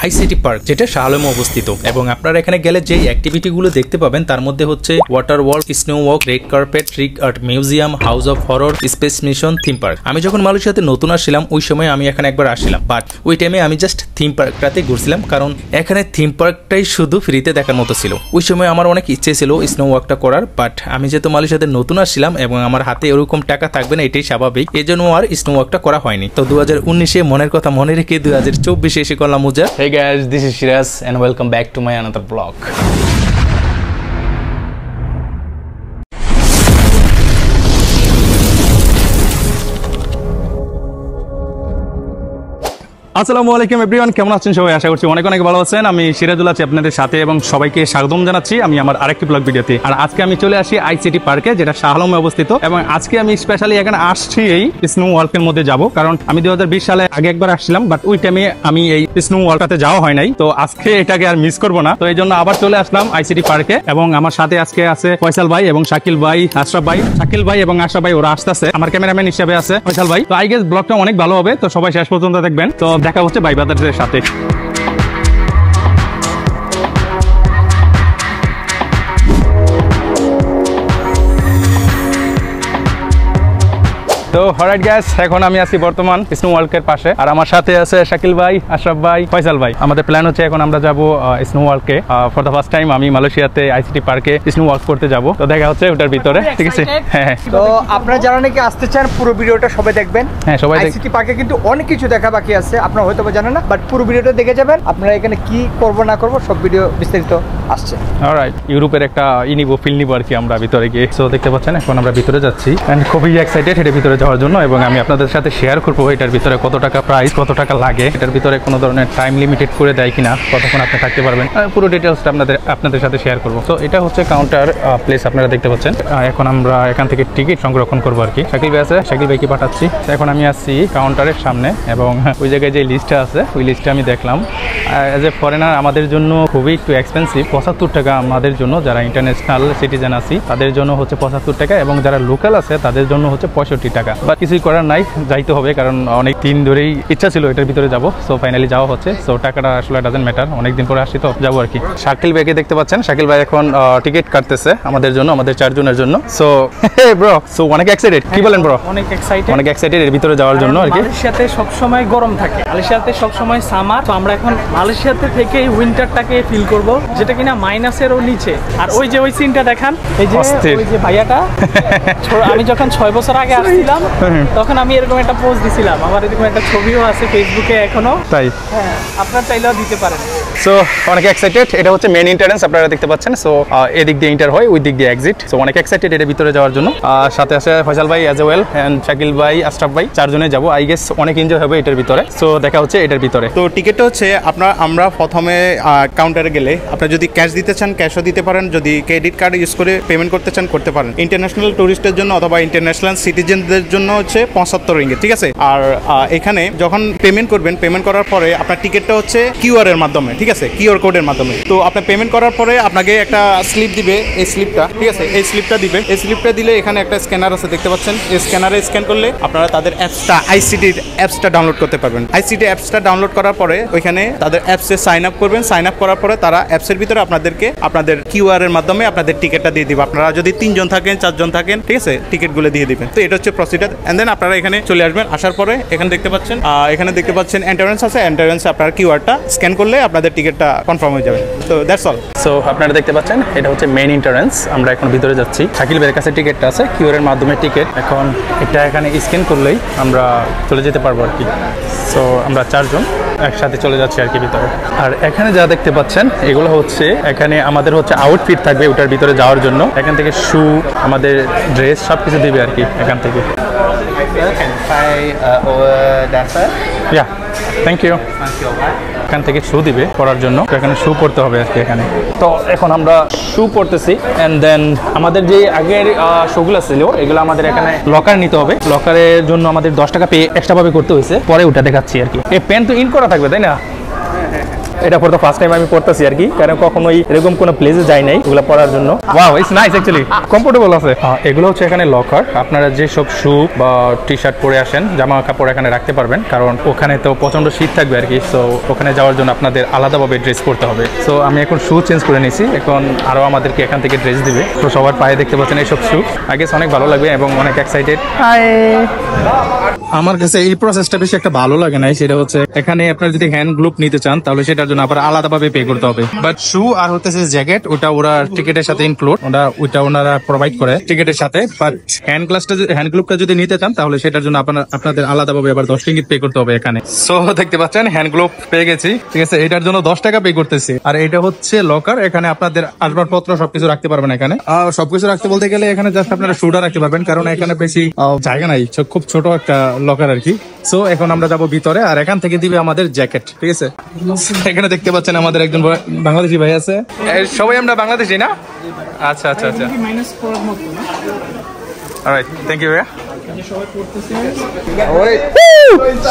ICT park, যেটা শাহালমে অবস্থিত। এবং আপনারা এখানে গেলে যে অ্যাক্টিভিটিগুলো দেখতে পাবেন তার মধ্যে হচ্ছে water work, snow walk, red carpet, trick art museum, house of horror, space mission, theme park. আমি যখন মালয়েশিয়াতে নতুন আসছিলাম ওই সময় আমি এখানে একবার আসছিলাম, বাট ওই টাইমে আমি জাস্ট থিম পার্কটাতে ঘুরছিলাম, কারণ এখানে থিম পার্কটাই শুধু ফ্রিতে দেখার মতো ছিল। ওই সময় আমার অনেক ইচ্ছে ছিল স্নো ওয়াকটা করার, বাট আমি যেহেতু মালয়েশিয়াতে নতুন আসছিলাম এবং আমার হাতে এরকম টাকা থাকবে না, এটাই স্বাভাবিক, এই জন্য আর স্নো ওয়াকটা করা হয়নি। তো 2019-এ মনের কথা মনে রেখে 2024-এ এসে করলাম মজা। Hey guys, this is Shiraz and welcome back to my another vlog. আসসালামু আলাইকুম এভরিওয়ান, কেমন আছেন সবাই? আশা করছি অনেক অনেক ভালো আছেন। আমি সিরাজুল আছি আপনাদের সাথে এবং সবাইকে স্বাগতম জানাচ্ছি আমি আমার আরেকটি ব্লগ ভিডিওতে। আর আজকে আমি চলে আসি আইসিটি পার্কে, যেটা শাহালমে অবস্থিত। এবং আজকে আমি স্পেশালি এখানে আসছি এই স্নো ওয়ার্ল্ডের মধ্যে যাব, কারণ আমি 2020 সালে আগে একবার আসছিলাম, বাট ওই টাইমে আমি এই স্নো ওয়ার্ল্ডটাতে যাওয়া হয় নাই। তো আজকে এটাকে আর মিস করবো না, তো এই জন্য আবার চলে আসলাম আইসিটি পার্কে। এবং আমার সাথে আজকে আছে ফয়সাল ভাই এবং শাকিল ভাই, আশরাফ ভাই, শাকিল ভাই এবং আশরাফ ভাই, ওরা আসতেছে। আমার ক্যামেরাম্যান হিসেবে আছে ফয়সাল ভাই। তো আই গেস ব্লগটা অনেক ভালো হবে, তো সবাই শেষ পর্যন্ত দেখবেন। তো দেখা হচ্ছে ভাই বাদারদের সাথে। তো অলরাইট গাইস, এখন আমি আছি বর্তমান স্নো ওয়ার্ল্ডের পাশে, আর আমার সাথে আছে শাকিল ভাই, আশরাফ ভাই, ফয়সাল ভাই। আমাদের প্ল্যান হচ্ছে এখন আমরা যাব স্নো ওয়ার্ল্ডে। ফর দ্য ফার্স্ট টাইম আমি মালয়েশিয়াতে আইসিটি পার্কে স্নো ওয়ার্ক করতে যাব। তো দেখা হচ্ছে ওটার ভিতরে, ঠিক আছে? হ্যাঁ, তো আপনারা যারা নাকি আসতে চান পুরো ভিডিওটা সবাই দেখবেন। হ্যাঁ, সবাই আইসিটি পার্কে কিন্তু অনেক কিছু দেখা বাকি আছে, আপনারা হয়তো জানেন না, বাট পুরো ভিডিওটা দেখে যাবেন। আপনারা এখানে কি করব না করব সব ভিডিও বিস্তারিত আসছে। অলরাইট, ইউরোপের একটা ফিল নিব আর কি আমরা ভিতরে গিয়ে। সো দেখতে পাচ্ছেন এখন আমরা ভিতরে যাচ্ছি এন্ড খুবই এক্সাইটেড এর ভিতরে যাওয়ার জন্য। এবং আমি আপনাদের সাথে শেয়ার করবো এটার ভিতরে কত টাকা প্রাইস, কত টাকা লাগে, এটার ভিতরে কোনো ধরনের টাইম লিমিটেড করে দেয় কিনা, কতক্ষণ আপনি থাকতে পারবেন, পুরো ডিটেলসটা আপনাদের সাথে শেয়ার করবো। তো এটা হচ্ছে কাউন্টার প্লেস, আপনারা দেখতে পাচ্ছেন। এখন আমরা এখান থেকে টিকিট সংরক্ষণ করবো আর কি। শাকিল ভাই আছে, শাকিল ভাইকে পাঠাচ্ছি। এখন আমি আসছি কাউন্টারের সামনে এবং ওই জায়গায় যে লিস্টটা আছে ওই লিস্টে আমি দেখলাম অ্যাজ এ ফরেনার আমাদের জন্য খুবই একটু এক্সপেন্সিভ। 75 টাকা আমাদের জন্য, যারা ইন্টারন্যাশনাল সিটিজেন আছি তাদের জন্য হচ্ছে 75 টাকা, এবং যারা লোকাল আছে তাদের জন্য হচ্ছে 65 টাকা। বা কিছুই করার নাই, যাইতে হবে, কারণ অনেক দিন ধরেই ইচ্ছা ছিল এটার ভিতরে যাবো। সো ফাইনালি যাওয়া হচ্ছে। সো টাকাটা আসলে ডাজেন্ট ম্যাটার, অনেকদিন পরে আসছি তো যাবো আর কি। শাকিল ভাইকে দেখতে পাচ্ছেন, শাকিল ভাই এখন টিকিট কাটতেছে আমাদের জন্য, আমাদের 4 জনের জন্য। সো ব্রো, সো অনেক এক্সাইটেড, কি বলেন ব্রো? অনেক এক্সাইটেড, অনেক এক্সাইটেড এর ভিতরে যাওয়ার জন্য আর কি। মালয়েশিয়াতে সব সময় গরম থাকে, মালয়েশিয়াতে সব সময় সামার। তো আমরা এখন মালয়েশিয়াতে থেকে উইন্টারটাকে ফিল করব, যেটা কিনা মাইনাসেরও নিচে। আর ওই যে ওই সিনটা দেখান, এই যে ওই যে ভাইয়াটা, আমি যখন 6 বছর আগে আসছিলাম তখন আমি এরকম একটা পোস্ট দিছিলাম, আমার এরকম একটা ছবিও আছে ফেসবুকে এখনো। তাই? হ্যাঁ, আপনারা চাইলেও দিতে পারেন। সো অনেক এক্সাইটেড, এটা হচ্ছে মেইন এন্ট্রান্স আপনারা দেখতে পাচ্ছেন। সো এদিক দিয়ে এন্টার হয়, ওই দিক দিয়ে এক্সিট। সো অনেক এক্সাইটেড এর ভিতরে যাওয়ার জন্য। সাথে আছে ফয়সাল ভাই অ্যাজ ওয়েল এন্ড শাকিল ভাই, আশরাফ ভাই, 4 জনে যাব। আই গেস অনেক এনজয় হবে এটার ভিতরে। সো দেখা হচ্ছে এটার ভিতরে। তো টিকিটটা হচ্ছে আমরা প্রথমে কাউন্টারে গেলে আপনারা যদি ক্যাশ দিতে চান ক্যাশও দিতে পারেন, যদি ক্রেডিট কার্ড ইউজ করে পেমেন্ট করতে চান করতে পারেন। ইন্টারন্যাশনাল টুরিস্টের জন্য অথবা ইন্টারন্যাশনাল সিটিজেনদের জন্য হচ্ছে 75 রিঙ্গিত, ঠিক আছে? আর এখানে যখন পেমেন্ট করবেন, পেমেন্ট করার পরে আপনার টিকিটটা হচ্ছে কিউআর এর মাধ্যমে, ঠিক আছে? কিউআর কোডের মাধ্যমে। তো আপনি পেমেন্ট করার পরে আপনাকে একটা স্লিপ দিবে, এই স্লিপটা, ঠিক আছে? এই স্লিপটা দিবে, এই স্লিপটা দিলে এখানে একটা স্ক্যানার আছে দেখতে পাচ্ছেন। এই স্ক্যানারে স্ক্যান করলে আপনারা তাদের অ্যাপসটা, আইসিটির অ্যাপসটা ডাউনলোড করতে পারবেন। আইসিটি অ্যাপসটা ডাউনলোড করার পরে ওইখানে তাদের অ্যাপসে সাইন আপ করবেন। সাইন আপ করার পরে তারা অ্যাপসের ভিতরে আপনাদেরকে আপনাদের কিউআর এর মাধ্যমে আপনাদের টিকিটটা দিয়ে দিবে। আপনারা যদি 3 জন থাকেন 4 জন থাকেন, ঠিক আছে, টিকিটগুলো দিয়ে দিবেন। তো এটা হচ্ছে প্রসিডার। এন্ড দেন আপনারা এখানে চলে আসবেন। আসার পরে এখানে দেখতে পাচ্ছেন এন্ট্রান্স আছে। এন্ট্রান্সে আপনার কিউআরটা স্ক্যান করলে আপনাদের টিকিটটা কনফার্ম হয়ে যাবে। তো দ্যাটস অল। সো আপনারা দেখতে পাচ্ছেন এটা হচ্ছে মেইন এন্ট্রান্স। আমরা এখন ভিতরে যাচ্ছি। শাকিল ভাইয়ের কাছে টিকিটটা আছে, কিউআর এর মাধ্যমে টিকিট। এখন এটা এখানে স্ক্যান করলেই আমরা চলে যেতে পারবো আর কি। সো আমরা 4 জন একসাথে চলে যাচ্ছি আর কি ভিতরে। আর এখানে যা দেখতে পাচ্ছেন এগুলো হচ্ছে এখানে আমাদের হচ্ছে আউটফিট থাকবে ওটার ভিতরে যাওয়ার জন্য। এখান থেকে শু, আমাদের ড্রেস সব কিছু দিবে আর কি এখান থেকে। Yeah, thank you. এখান থেকে শু দিবে পরার জন্য, এখানে শু পরতে হবে আর কি এখানে। তো এখন আমরা শু পরতেছি এন্ড দেন আমাদের যে আগের শুগুলো ছিল এগুলো আমাদের এখানে লকার নিতে হবে। লকারের জন্য আমাদের 10 টাকা পে এক্সট্রা ভাবে করতে হয়েছে, পরে ওটা দেখাচ্ছি আর কি। এই পেন তো ইন করা থাকবে তাই না? এটা ফর দ্য ফার্স্ট টাইম আমি পড়তেছি আর কি, কারণ কখনোই এরকম কোনো প্লেসে যাই নাই এগুলো পড়ার জন্য। Wow, it's nice actually, comfortable আছে। এগুলো হচ্ছে এখানে লকার, আপনারা যে সব শু বা টি শার্ট পরে আসেন, জামা কাপড় এখানে রাখতে পারবেন, কারণ ওখানে তো প্রচন্ড শীত থাকবে আর কি। সো ওখানে যাওয়ার জন্য আপনাদের আলাদাভাবে ড্রেস পরতে হবে। সো আমি এখন শু চেঞ্জ করে নিয়েছি, এখন আরও আমাদেরকে এখান থেকে ড্রেস দিবে। তো সবার পায়ে দেখতে পাচ্ছেন এইসব শু, আই গেস অনেক ভালো লাগবে এবং অনেক এক্সাইটেড। আমার কাছে এই প্রসেসটা বেশি একটা ভালো লাগে না, সেটা হচ্ছে এখানে আপনারা যদি হ্যান্ড গ্লোভ নিতে চান তাহলে সেটার জন্য আবার আলাদাভাবে পে করতে হবে। বাট শু আর হচ্ছে জ্যাকেট ওটা ওরা টিকেটের সাথে ইনক্লুড, ওটা ওনারা প্রোভাইড করে টিকেটের সাথে। বাট হ্যান্ড গ্লোভটা যদি নিতে চান তাহলে সেটার জন্য আপনাদের আলাদাভাবে আবার 10 রিঙ্গিত পে করতে হবে এখানে। সো দেখতে পাচ্ছেন হ্যান্ড গ্লোভ পেয়ে গেছি, ঠিক আছে, এটার জন্য 10 টাকা পে করতেছি। আর এটা হচ্ছে লকার, এখানে আপনাদের আসবাবপত্র সবকিছু রাখতে পারবেন এখানে। সবকিছু রাখতে বলতে গেলে এখানে জাস্ট আপনারা শুটা রাখতে পারবেন, কারণ এখানে বেশি জায়গা নাই, খুব ছোট একটা লকার আর কি। সো এখন আমরা যাবো ভিতরে, আর এখান থেকে দিবে আমাদের জ্যাকেট, ঠিক আছে। এখানে দেখতে পাচ্ছেন আমাদের একজন বাংলাদেশি ভাই আছে, সবাই আমরা বাংলাদেশি না? আচ্ছা আচ্ছা আচ্ছা, অলরাইট, থ্যাংক ইউ ভাইয়া।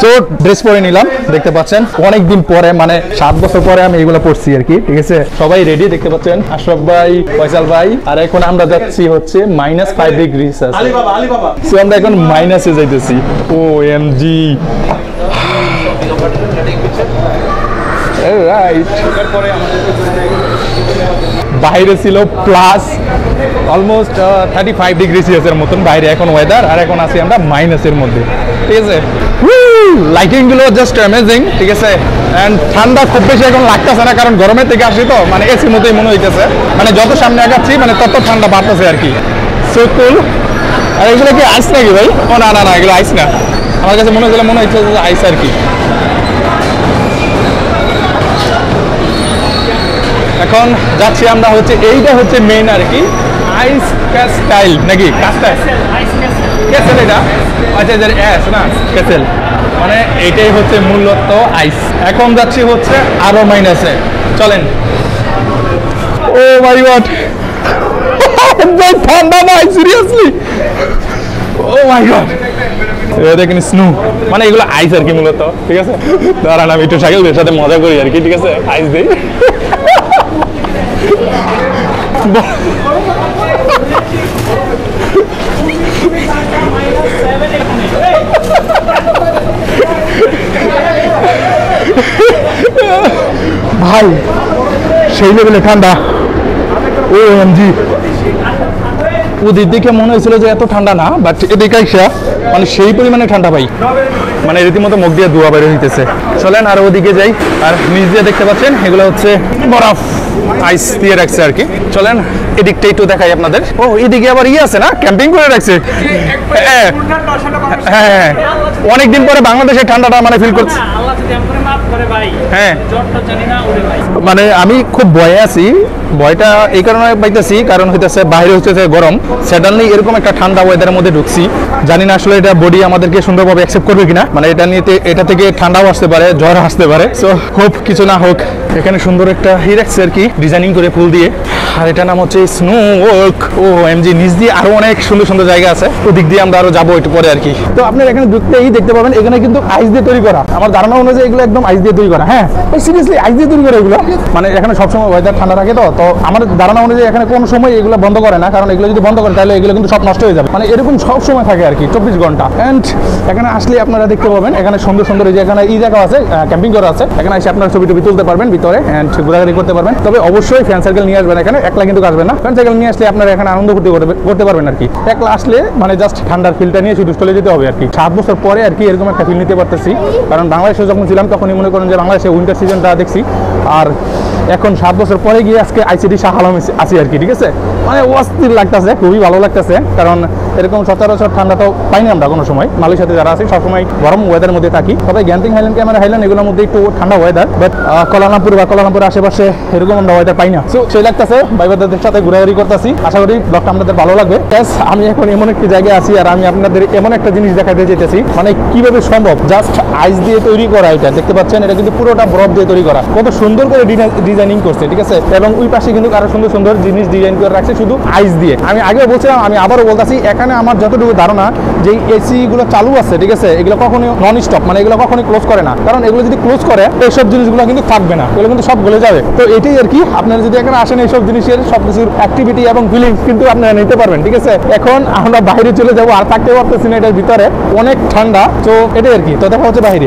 সো ড্রেস পরে নিলাম, দেখতে পাচ্ছেন অনেকদিন পরে, মানে 7 বছর পরে আমি এগুলো পরছি আর কি, ঠিক আছে। সবাই রেডি, দেখতে পাচ্ছেন আশরাফ ভাই, ফয়সাল ভাই, আর এখন আমরা যাচ্ছি হচ্ছে -5 ডিগ্রি আছে। সো আমরা এখন মাইনাসে যাইতেছি। ও এম জি, রাইট। বাইরে ছিল প্লাস অলমোস্ট 35 ডিগ্রি সেলসিয়াসের মতন বাইরে এখন ওয়েদার, আর এখন আছি আমরা মাইনাসের মধ্যে, ঠিক আছে। লাইটিং গুলো জাস্ট অ্যামেজিং, ঠিক আছে। এন্ড ঠান্ডা খুব বেশি এখন লাগতেছে না, কারণ গরমের থেকে আসি তো, মানে এসির মতোই মনে হইতেছে, মানে যত সামনে আগাচ্ছি মানে তত ঠান্ডা বাড়তেছে আর কি। সো কুল। আর এগুলো কি আইস নাকি ভাই? ও না না না, এগুলো আইস না, আমার কাছে মনে হচ্ছে আইস আর কি। এখন যাচ্ছি আমরা হচ্ছে, এইটা হচ্ছে মেইন আর কি, আইস ক্যাস্টাইল নাকি ক্যাস্টাইল ক্যাসেল, এটা আচ্ছা এস না ক্যাসেল, মানে এইটাই হচ্ছে মূলত আইস। এখন যাচ্ছি হচ্ছে আরো মাইনাসে, চলেন। ও মাই গড, ঠান্ডা ভাই, সিরিয়াসলি, ও মাই গড। দেখেন স্নো, মানে এগুলো আইস আর কি মূলত, ঠিক আছে। দাঁড়ান আমি একটু সাইকেলদের সাথে মজা করি আর কি, ঠিক আছে, আইস দিই। ভাই সেই লেভেলে ঠান্ডা, ও এম জি। ওদের দিকে মনে হয়েছিল যে এত ঠান্ডা না, বাট এদিকে আইসা মানে সেই পরিমাণে ঠান্ডা ভাই, মানে রীতিমতো মুখ দিয়ে ধোঁয়া বের হইতেছে। চলেন আর ওদিকে যাই, আর নিচ দিয়ে দেখতে পাচ্ছেন এগুলো হচ্ছে বরফ, আইস দিয়ে রাখছে আর কি। চলেন এদিকটা একটু দেখাই আপনাদের। ও এদিকে আবার ইয়ে আছে না, ক্যাম্পিং করে রাখছে। হ্যাঁ, অনেকদিন পরে বাংলাদেশের ঠান্ডাটা মানে ফিল করছে। হ্যাঁ, মানে আমি খুব ভয়ে আছি, ভয়টা এই কারণে পাইতেছি কারণ হইতেছে বাইরে হচ্ছে গরম, সাডেনলি এরকম একটা ঠান্ডা ওয়েদারের মধ্যে ঢুকছি, জানি না আসলে এটা বডি আমাদেরকে সুন্দরভাবে অ্যাকসেপ্ট করবে কিনা, মানে এটা থেকে ঠান্ডাও আসতে পারে, জ্বর আসতে পারে। সো খুব কিছু না হোক, এখানে সুন্দর একটা রাখছে আর কি, ডিজাইনিং করে ফুল দিয়ে, আর এটা নাম হচ্ছে স্নো ওয়ার্ক। ও এমজি, নিচ দিয়ে আরো অনেক সুন্দর সুন্দর জায়গা আছে, ওদিক দিয়ে আমরা আরো যাবো একটু পরে আর কি। তো আপনার এখানে ঢুকতেই দেখতে পাবেন এখানে কিন্তু আইস দিয়ে তৈরি করা, আমার ধারণা অনুযায়ী এগুলো একদম আইস দিয়ে তৈরি করা। হ্যাঁ সিরিয়াসলি আইস দিয়ে তৈরি করে এগুলো, মানে এখানে সবসময় ওয়েদার ঠান্ডা থাকে, তো আমার ধারণা অনুযায়ী এখানে কোনো সময় এগুলো বন্ধ করে না, কারণ এগুলো যদি বন্ধ করে তাহলে এগুলো কিন্তু সব নষ্ট হয়ে যাবে, মানে এরকম সব সময় থাকে আর কি, 24 ঘন্টা। এন্ড এখানে আসলে আপনারা দেখতে পাবেন এখানে সুন্দর সুন্দর এই যে এখানে এই জায়গা আছে, ক্যাম্পিং করা আছে, এখানে এসে আপনারা ছবি টবি তুলতে পারবেন ভিতরে, এন্ড ঘোরাঘুরি করতে পারবেন। তবে অবশ্যই ফ্রেন্ড সার্কেল নিয়ে আসবেন, এখানে একলা কিন্তু আসবেন না, ফ্রেন্ড সার্কেল নিয়ে আসলে আপনারা এখানে আনন্দ করতে পারবেন আর কি। একলা আসলে মানে জাস্ট ঠান্ডার ফিলটা নিয়ে শুধু চলে যেতে হবে আর কি। 7 বছর পরে আর কি এরকম একটা ফিল নিতে পারতেছি, কারণ বাংলাদেশে যখন ছিলাম তখনই মনে করেন যে বাংলাদেশে উইন্টার সিজনটা দেখছি, আর এখন 7 বছর পরে গিয়ে আজকে আইসিডি শাহ আলম আছি আর কি, ঠিক আছে। মানে অস্থির লাগতেছে, খুবই ভালো লাগতেছে, কারণ এরকম সচরাচর ঠান্ডা তো পাইনি আমরা কোনো সময়। মালয়েশিয়াতে যারা আছি সবসময় গরম ওয়েদারের মধ্যে থাকি, তবে গ্যান্টিং হাইল্যান্ড, ক্যামেরা হাইল্যান্ড এগুলোর মধ্যে একটু ঠান্ডা ওয়েদার, বাট কোয়ালালামপুরের আশেপাশে এরকম আমরা ওয়েদার পাই না। সো সেই লাগতেছে, ভাইবাদের সাথে ঘোরাঘুরি করতেছি, আশা করি ব্লগটা আপনাদের ভালো লাগবে। আমি এখন এমন একটি জায়গায় আছি, আর আমি আপনাদের এমন একটা জিনিস দেখাতে যেতেছি, মানে কিভাবে সম্ভব জাস্ট আইস দিয়ে তৈরি করা। এটা দেখতে পাচ্ছেন, এটা কিন্তু পুরোটা বরফ দিয়ে তৈরি করা, কত সুন্দর করে ডিজাইনিং করছে, ঠিক আছে। এবং ওই পাশে কিন্তু আরো সুন্দর সুন্দর জিনিস ডিজাইন করে রাখছে শুধু আইস দিয়ে। আমি আগেও বলছিলাম, আমি আবারও বলতেছি, একা এখানে আমার যতটুকু ধারণা যে এসি গুলো চালু আছে, ঠিক আছে, এগুলো কখনোই নন স্টপ, মানে এগুলো কখনোই ক্লোজ করে না, কারণ এগুলো যদি ক্লোজ করে এইসব জিনিসগুলো কিন্তু থাকবে না, এগুলো কিন্তু সব গলে যাবে। তো এটাই আর কি, আপনারা যদি এখানে আসেন এইসব জিনিসের সবকিছুর অ্যাক্টিভিটি এবং ফিলিংস কিন্তু আপনারা নিতে পারবেন, ঠিক আছে। এখন আমরা বাইরে চলে যাবো, আর থাকতে পারতেছি না এটার ভিতরে, অনেক ঠান্ডা। তো এটাই আর কি, তো দেখা হচ্ছে বাইরে।